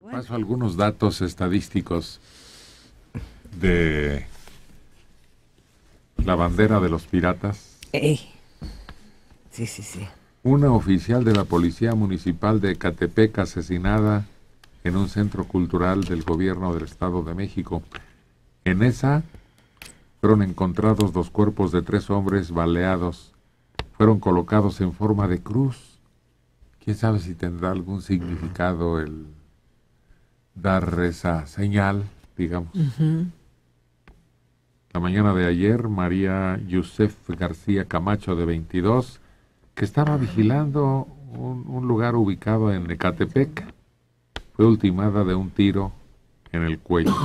Paso algunos datos estadísticos de la bandera de los piratas. Ey. Sí, sí, sí. Una oficial de la Policía Municipal de Ecatepec asesinada en un centro cultural del gobierno del Estado de México. En esa fueron encontrados los cuerpos de 3 hombres baleados. Fueron colocados en forma de cruz. ¿Quién sabe si tendrá algún significado el dar esa señal, digamos? La mañana de ayer, María Yusef García Camacho, de 22, que estaba vigilando un lugar ubicado en Ecatepec, fue ultimada de un tiro en el cuello.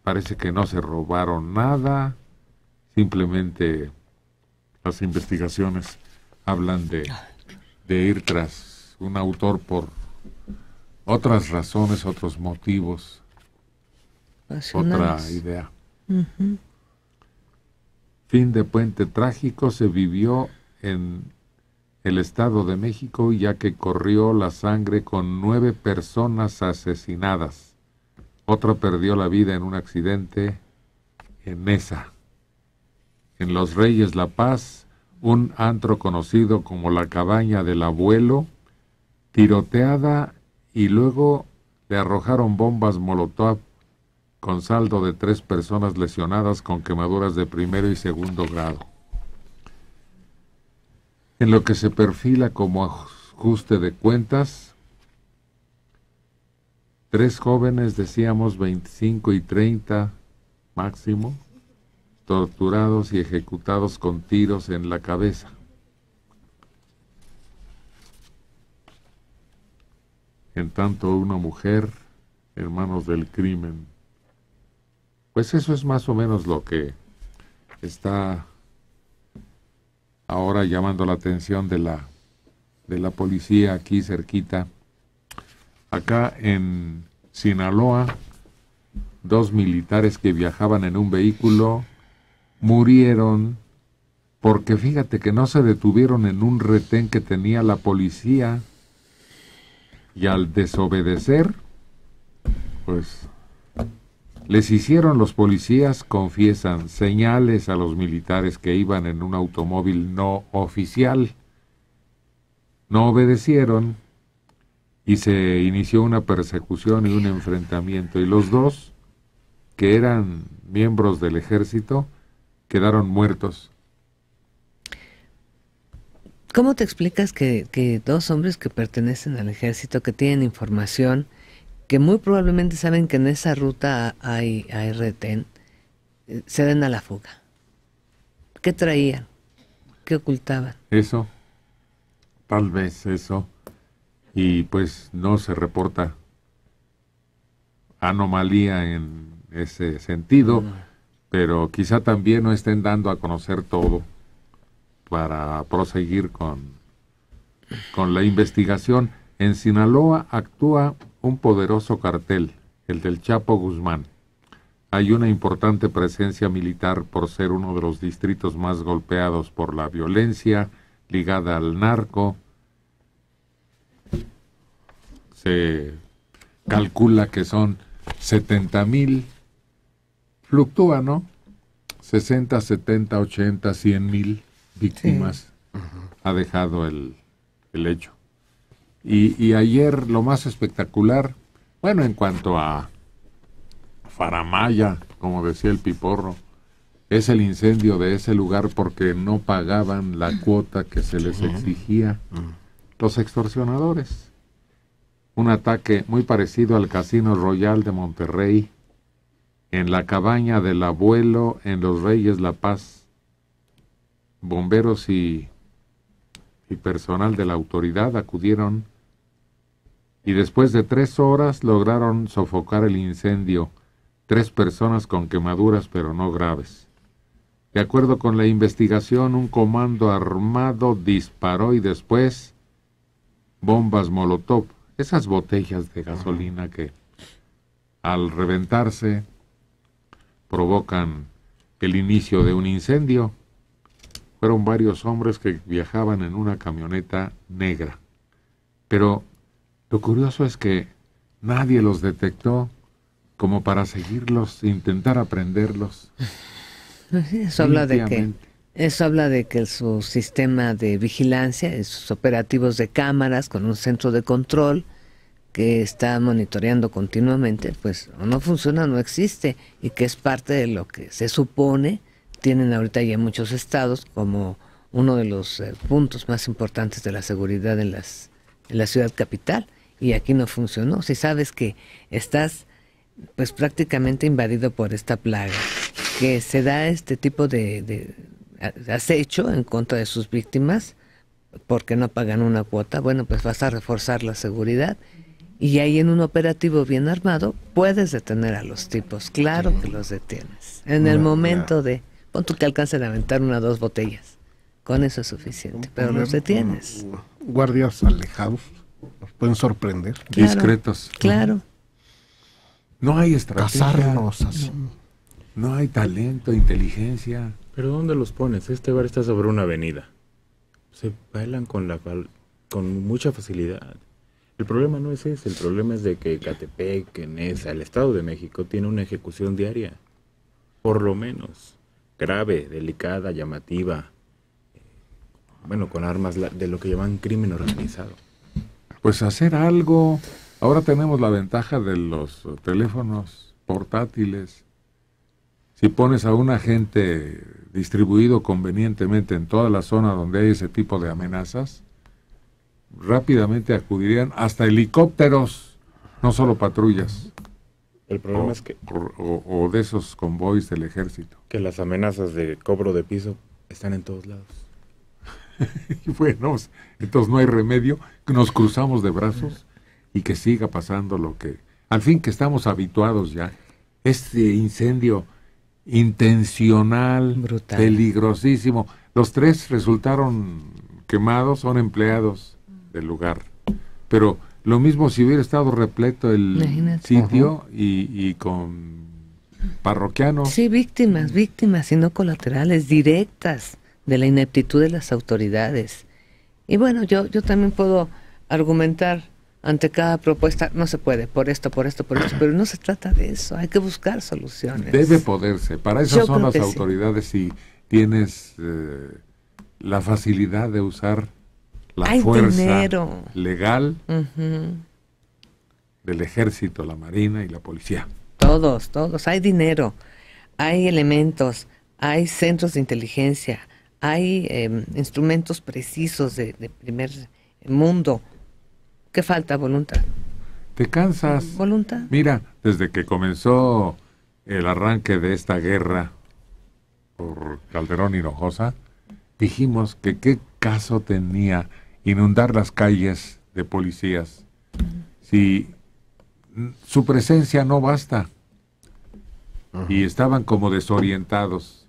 Parece que no se robaron nada, simplemente las investigaciones hablan de ir tras un autor por otras razones, otros motivos, otra idea. Fin de puente trágico se vivió en el Estado de México, ya que corrió la sangre con 9 personas asesinadas. Otra perdió la vida en un accidente en Nesa. En Los Reyes La Paz, un antro conocido como la Cabaña del Abuelo, tiroteada y luego le arrojaron bombas Molotov con saldo de 3 personas lesionadas con quemaduras de primero y segundo grado. En lo que se perfila como ajuste de cuentas, 3 jóvenes, decíamos 25 y 30 máximo, torturados y ejecutados con tiros en la cabeza. En tanto, una mujer en manos del crimen. Pues eso es más o menos lo que está ahora llamando la atención de la policía aquí cerquita. Acá en Sinaloa, 2 militares que viajaban en un vehículo murieron porque fíjate que no se detuvieron en un retén que tenía la policía, y al desobedecer, pues les hicieron los policías, confiesan, señales a los militares que iban en un automóvil no oficial. No obedecieron y se inició una persecución y un enfrentamiento, y los 2, que eran miembros del ejército, quedaron muertos. ¿Cómo te explicas que 2 hombres que pertenecen al ejército, que tienen información, que muy probablemente saben que en esa ruta hay retén, se den a la fuga? ¿Qué traían? ¿Qué ocultaban? Eso, tal vez eso, y pues no se reporta anomalía en ese sentido, pero quizá también no estén dando a conocer todo para proseguir con la investigación. En Sinaloa actúa un poderoso cartel, el del Chapo Guzmán. Hay una importante presencia militar por ser uno de los distritos más golpeados por la violencia ligada al narco. Se calcula que son 70,000, fluctúa, ¿no? 60, 70, 80, 100,000 víctimas ha dejado el hecho. Y ayer lo más espectacular, bueno, en cuanto a faramaya, como decía el Piporro, es el incendio de ese lugar porque no pagaban la cuota que se les exigía. Los extorsionadores. Un ataque muy parecido al Casino Royal de Monterrey, en la Cabaña del Abuelo, en Los Reyes La Paz. Bomberos y personal de la autoridad acudieron y después de 3 horas lograron sofocar el incendio. 3 personas con quemaduras, pero no graves. De acuerdo con la investigación, un comando armado disparó y después bombas Molotov, esas botellas de gasolina que al reventarse provocan el inicio de un incendio. Fueron varios hombres que viajaban en una camioneta negra, pero Lo curioso es que nadie los detectó como para seguirlos, intentar aprenderlos. Eso habla de que su sistema de vigilancia, sus operativos de cámaras con un centro de control que está monitoreando continuamente, pues o no funciona, no existe, y que es parte de lo que se supone tienen ahorita ya muchos estados como uno de los puntos más importantes de la seguridad en la ciudad capital, y aquí no funcionó. Si sabes que estás pues prácticamente invadido por esta plaga, que se da este tipo de acecho en contra de sus víctimas porque no pagan una cuota, bueno, pues vas a reforzar la seguridad. Y ahí en un operativo bien armado puedes detener a los tipos, claro que los detienes. En el momento de, pon tú que alcancen a aventar 1 o 2 botellas, con eso es suficiente, pero los detienes. Guardias alejados, nos pueden sorprender. Claro, discretos. Claro. No hay estrategia. Cazarnos así. No hay talento, inteligencia. ¿Pero dónde los pones? Este bar está sobre una avenida. Se bailan con mucha facilidad. El problema no es ese, el problema es de que Catepec, Nesa, el Estado de México tiene una ejecución diaria, por lo menos, grave, delicada, llamativa, bueno, con armas de lo que llaman crimen organizado. Pues hacer algo. Ahora tenemos la ventaja de los teléfonos portátiles. Si pones a un agente distribuido convenientemente en toda la zona donde hay ese tipo de amenazas, rápidamente acudirían hasta helicópteros, no solo patrullas. El problema es que o de esos convoys del ejército. Que las amenazas de cobro de piso están en todos lados. Y bueno, entonces no hay remedio, que nos cruzamos de brazos y que siga pasando lo que... Al fin que estamos habituados ya. Este incendio intencional, brutal, peligrosísimo. Los 3 resultaron quemados, son empleados del lugar. Pero lo mismo si hubiera estado repleto el Imagínate. sitio y con parroquianos. Sí, víctimas y no colaterales, directas de la ineptitud de las autoridades. Y bueno, yo también puedo argumentar ante cada propuesta, no se puede, por esto, pero no se trata de eso, hay que buscar soluciones. Debe poderse, para eso Yo son creo las que autoridades, si tienes la facilidad de usar la Hay fuerza dinero legal del ejército, la marina y la policía. Todos, hay dinero, hay elementos, hay centros de inteligencia, hay instrumentos precisos de primer mundo. ¿Qué falta? Voluntad. ¿Te cansas? Voluntad. Mira, desde que comenzó el arranque de esta guerra por Calderón Hinojosa, dijimos que qué caso tenía inundar las calles de policías si su presencia no basta. Y estaban como desorientados.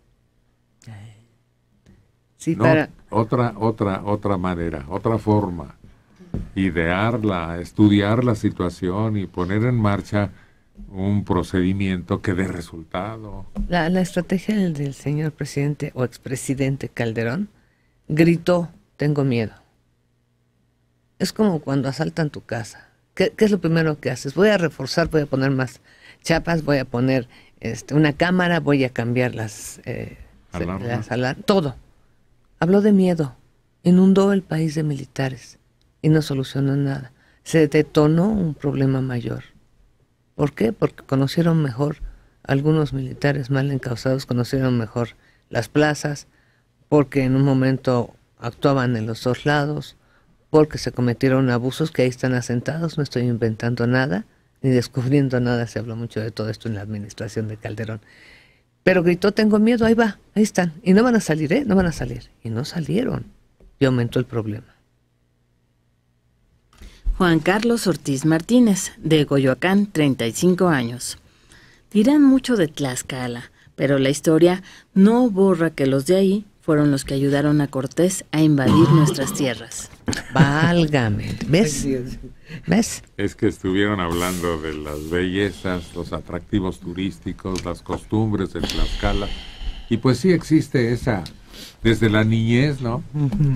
Sí, no, otra manera, otra forma. Idearla, estudiar la situación y poner en marcha un procedimiento que dé resultado. La estrategia del señor presidente o expresidente Calderón gritó, tengo miedo. Es como cuando asaltan tu casa. ¿Qué es lo primero que haces? Voy a reforzar, voy a poner más chapas, voy a poner una cámara, voy a cambiar las alarmas, todo. Habló de miedo, inundó el país de militares y no solucionó nada. Se detonó un problema mayor. ¿Por qué? Porque conocieron mejor, algunos militares mal encausados conocieron mejor las plazas, porque en un momento actuaban en los 2 lados, porque se cometieron abusos que ahí están asentados, no estoy inventando nada, ni descubriendo nada, se habló mucho de todo esto en la administración de Calderón. Pero gritó, tengo miedo, ahí va, ahí están, y no van a salir, no van a salir. Y no salieron, y aumentó el problema. Juan Carlos Ortiz Martínez, de Coyoacán, 35 años. Dirán mucho de Tlaxcala, pero la historia no borra que los de ahí fueron los que ayudaron a Cortés a invadir nuestras tierras. Válgame, ¿ves? ¿Ves? Es que estuvieron hablando de las bellezas, los atractivos turísticos, las costumbres de Tlaxcala, y pues sí existe esa, desde la niñez, ¿no?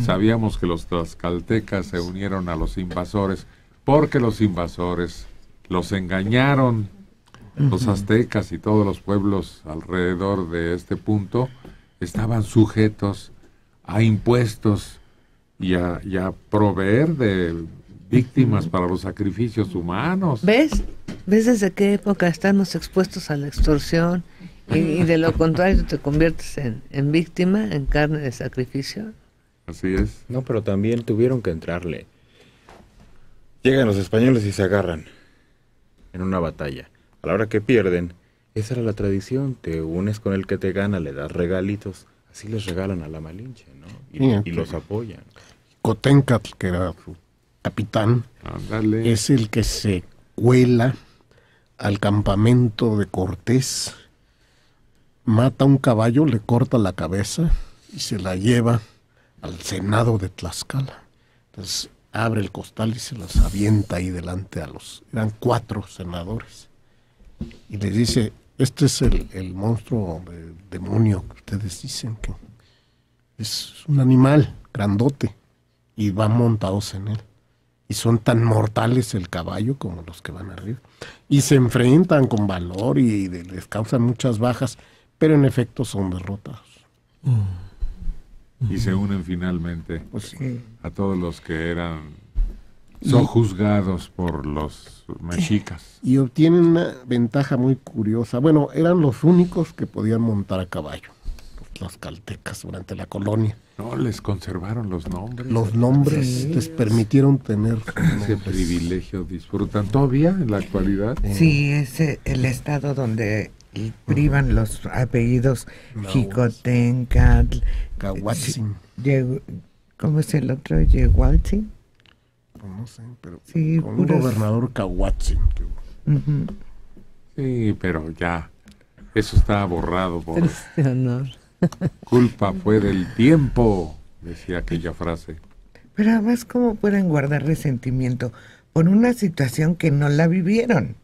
Sabíamos que los tlaxcaltecas se unieron a los invasores porque los invasores los engañaron. Los aztecas y todos los pueblos alrededor de este punto estaban sujetos a impuestos y a proveer de víctimas para los sacrificios humanos. ¿Ves? ¿Ves desde qué época estamos expuestos a la extorsión? Y de lo contrario te conviertes en víctima, en carne de sacrificio. Así es. No, pero también tuvieron que entrarle. Llegan los españoles y se agarran en una batalla. A la hora que pierden, esa era la tradición. Te unes con el que te gana, le das regalitos. Así les regalan a la Malinche, ¿no? Y los apoyan. Cotencatl, que era su capitán, Ándale. es el que se cuela al campamento de Cortés, mata un caballo, le corta la cabeza y se la lleva al Senado de Tlaxcala. Entonces abre el costal y se las avienta ahí delante eran 4 senadores. Y les dice, este es el monstruo demonio que ustedes dicen que es un animal grandote y van montados en él. Y son tan mortales el caballo como los que van arriba. Y se enfrentan con valor y les causan muchas bajas, pero en efecto son derrotados. Y se unen finalmente Pues, a todos los que eran sojuzgados por los mexicas. y obtienen una ventaja muy curiosa. Bueno, eran los únicos que podían montar a caballo, los tlaxcaltecas durante la colonia. No, les conservaron los nombres. Los nombres Sí. les permitieron tener Ese nombres. privilegio disfrutan todavía en la actualidad. Sí, es el estado donde privan los apellidos No. Jicotencatl, Cahuatzin, ¿cómo es el otro? Yehualtzin. pues no sé, pero Sí, con un puros- gobernador Cahuatzin. Ujú. Sí, pero ya, eso está borrado por Triste honor. culpa fue del tiempo, decía aquella frase. Pero además, ¿cómo pueden guardar resentimiento por una situación que no la vivieron?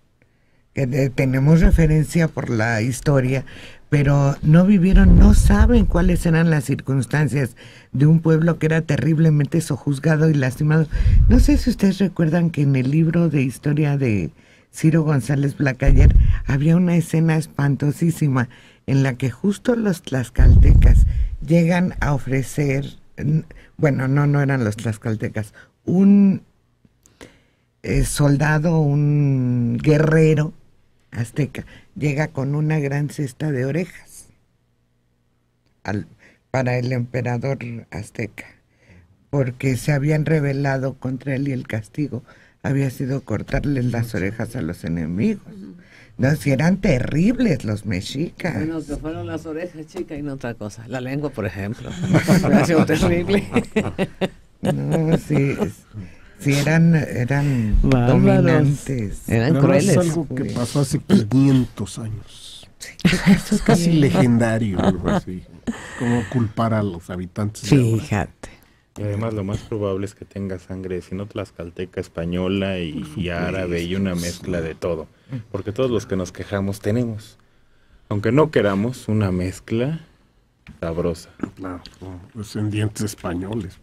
Que tenemos referencia por la historia, pero no vivieron, no saben cuáles eran las circunstancias de un pueblo que era terriblemente sojuzgado y lastimado. No sé si ustedes recuerdan que en el libro de historia de Ciro González Blacayer había una escena espantosísima en la que justo los tlaxcaltecas llegan a ofrecer, bueno, no eran los tlaxcaltecas, un soldado, un guerrero azteca, llega con una gran cesta de orejas para el emperador azteca, porque se habían rebelado contra él y el castigo había sido cortarles las orejas a los enemigos. No, si eran terribles los mexicas. Bueno, que fueron las orejas, chica, y no otra cosa. La lengua, por ejemplo. Ha sido terrible. No, sí eran Bárbaros. dominantes. Eran Pero es crueles. algo que pasó hace 500 años. Eso es casi legendario, Algo así. como culpar a los habitantes de ahora. Fíjate. Y además lo más probable es que tenga sangre, si no tlaxcalteca, española y árabe y una mezcla de todo. Porque todos los que nos quejamos tenemos, aunque no queramos, una mezcla sabrosa. Claro, descendientes españoles.